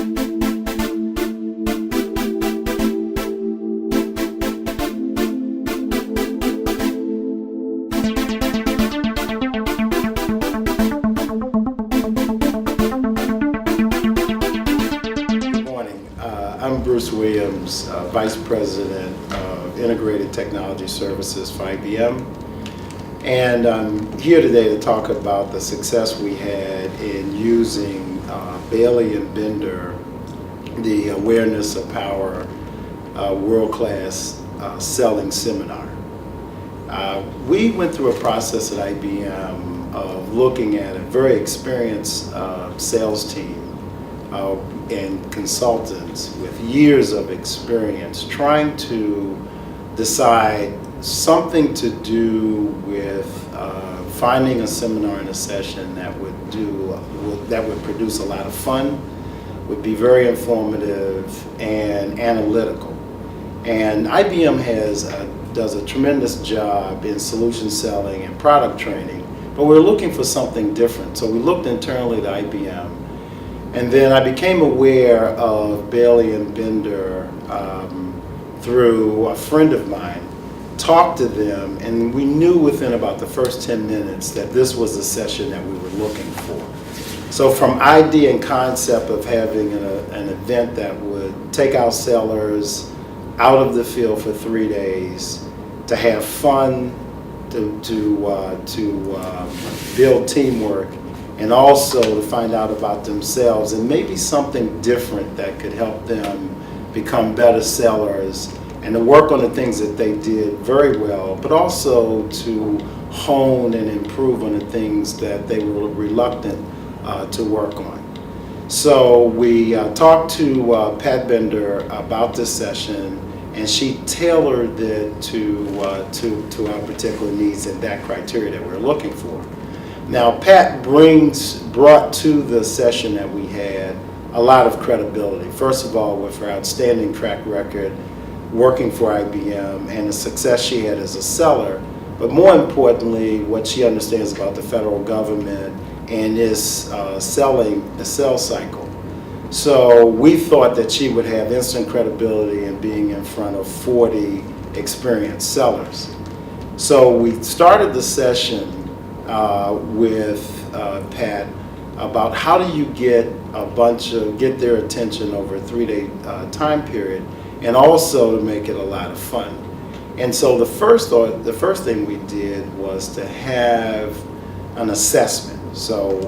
I'm Bruce Williams, Vice President of Integrated Technology Services for IBM. And I'm here today to talk about the success we had in using Bayley and Bender, the Awareness of Power world-class selling seminar. We went through a process at IBM of looking at a very experienced sales team and consultants with years of experience trying to decide something to do with finding a seminar and a session that would produce a lot of fun, would be very informative and analytical. And IBM does a tremendous job in solution selling and product training, but we're looking for something different. So we looked internally to IBM. And then I became aware of Bayley and Bender through a friend of mine, talked to them, and we knew within about the first 10 minutes that this was the session that we were looking for. So from idea and concept of having an event that would take our sellers out of the field for 3 days, to have fun, to build teamwork, and also to find out about themselves and maybe something different that could help them become better sellers, and to work on the things that they did very well, but also to hone and improve on the things that they were reluctant to work on. So we talked to Pat Bender about this session, and she tailored it to our particular needs and that criteria that we're looking for. Now, Pat brought to the session that we had a lot of credibility. First of all, with her outstanding track record working for IBM and the success she had as a seller, but more importantly, what she understands about the federal government and its the sales cycle. So we thought that she would have instant credibility in being in front of 40 experienced sellers. So we started the session with Pat about how do you get their attention over a 3-day time period, and also to make it a lot of fun. And so the first thing we did was to have an assessment. So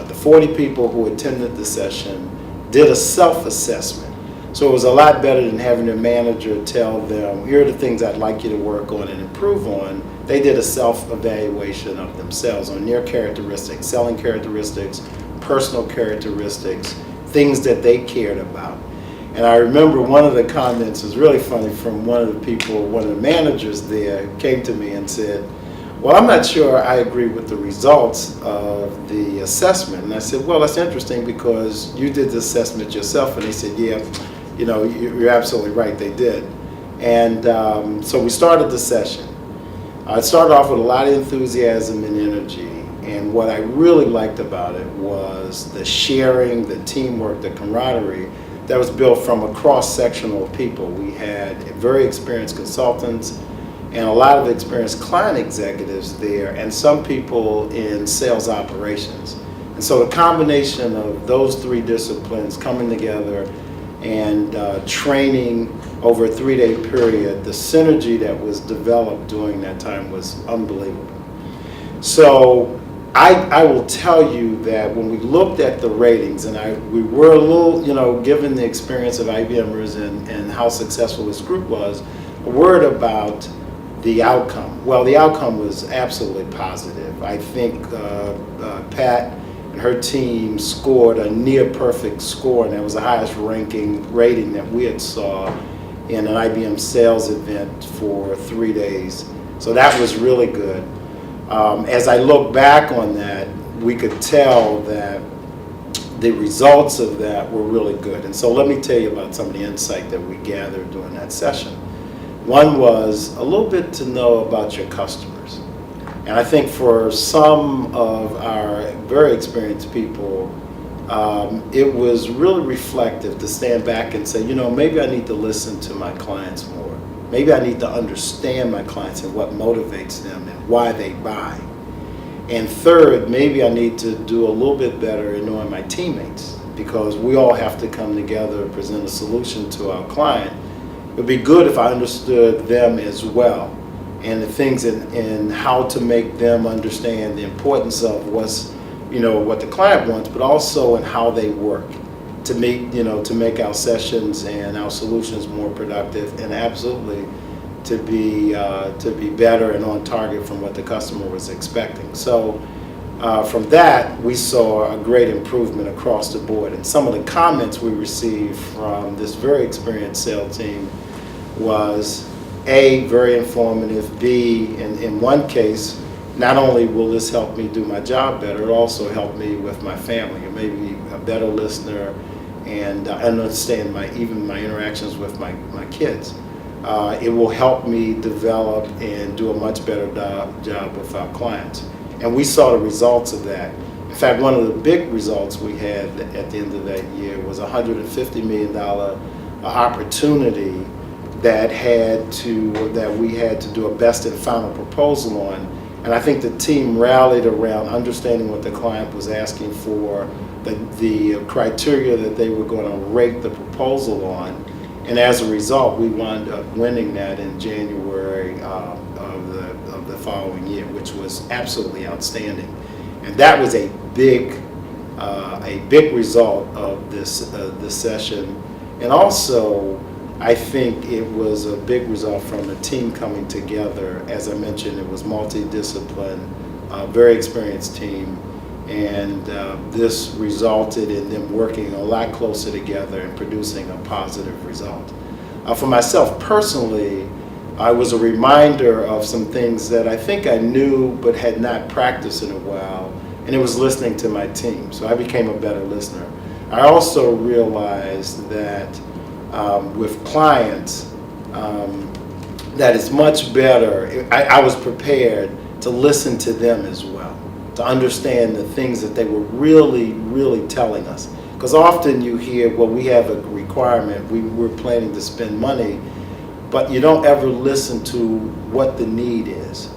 the 40 people who attended the session did a self-assessment. So it was a lot better than having their manager tell them, here are the things I'd like you to work on and improve on. They did a self-evaluation of themselves on their characteristics, selling characteristics, personal characteristics, things that they cared about. And I remember one of the comments was really funny from one of the people, one of the managers there came to me and said, well, I'm not sure I agree with the results of the assessment. And I said, well, that's interesting because you did the assessment yourself. And they said, yeah, you know, you're absolutely right, they did. And so we started the session. It started off with a lot of enthusiasm and energy. And what I really liked about it was the sharing, the teamwork, the camaraderie that was built from a cross-sectional of people. We had very experienced consultants and a lot of experienced client executives there, and some people in sales operations. And so the combination of those three disciplines coming together and training over a 3-day period, the synergy that was developed during that time was unbelievable. So I will tell you that when we looked at the ratings, and we were a little, given the experience of IBMers and how successful this group was, a word about the outcome. Well, the outcome was absolutely positive. I think Pat and her team scored a near perfect score, and that was the highest rating that we had saw in an IBM sales event for 3 days. So that was really good. As I look back on that, we could tell that the results of that were really good. And so let me tell you about some of the insight that we gathered during that session. One was a little bit to know about your customers. And I think for some of our very experienced people, it was really reflective to stand back and say, maybe I need to listen to my clients more. Maybe I need to understand my clients and what motivates them and why they buy. And third, maybe I need to do a little bit better in knowing my teammates, because we all have to come together and present a solution to our client. It would be good if I understood them as well, and the things in how to make them understand the importance of what the client wants, but also in how they work to make our sessions and our solutions more productive, and absolutely to be better and on target from what the customer was expecting. So from that, we saw a great improvement across the board. And some of the comments we received from this very experienced sales team was A, very informative, B, in one case, not only will this help me do my job better, it also helped me with my family. It made me a better listener and understand even my interactions with my kids. It will help me develop and do a much better job with our clients. And we saw the results of that. In fact, one of the big results we had at the end of that year was a $150 million opportunity that we had to do a best and final proposal on. And I think the team rallied around understanding what the client was asking for, the criteria that they were going to rate the proposal on. And as a result, we wound up winning that in January of the following year, which was absolutely outstanding. And that was a big result of this session. And also, I think it was a big result from the team coming together. As I mentioned, it was multidisciplined, a very experienced team. And this resulted in them working a lot closer together and producing a positive result. For myself personally, I was a reminder of some things that I think I knew but had not practiced in a while, and it was listening to my team. So I became a better listener. I also realized that with clients, that it's much better. I was prepared to listen to them as well, to understand the things that they were really, really telling us. Because often you hear, well, we have a requirement, we're planning to spend money, but you don't ever listen to what the need is,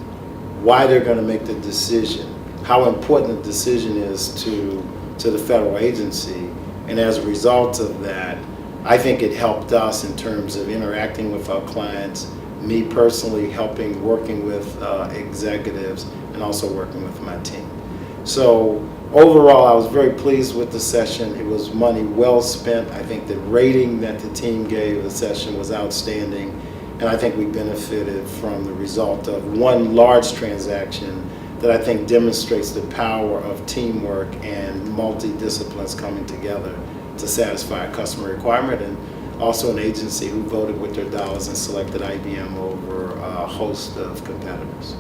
why they're going to make the decision, how important the decision is to the federal agency. And as a result of that, I think it helped us in terms of interacting with our clients, me personally working with executives, and also working with my team. So overall, I was very pleased with the session. It was money well spent. I think the rating that the team gave the session was outstanding, and I think we benefited from the result of one large transaction that I think demonstrates the power of teamwork and multi-disciplines coming together to satisfy a customer requirement, and also an agency who voted with their dollars and selected IBM over a host of competitors.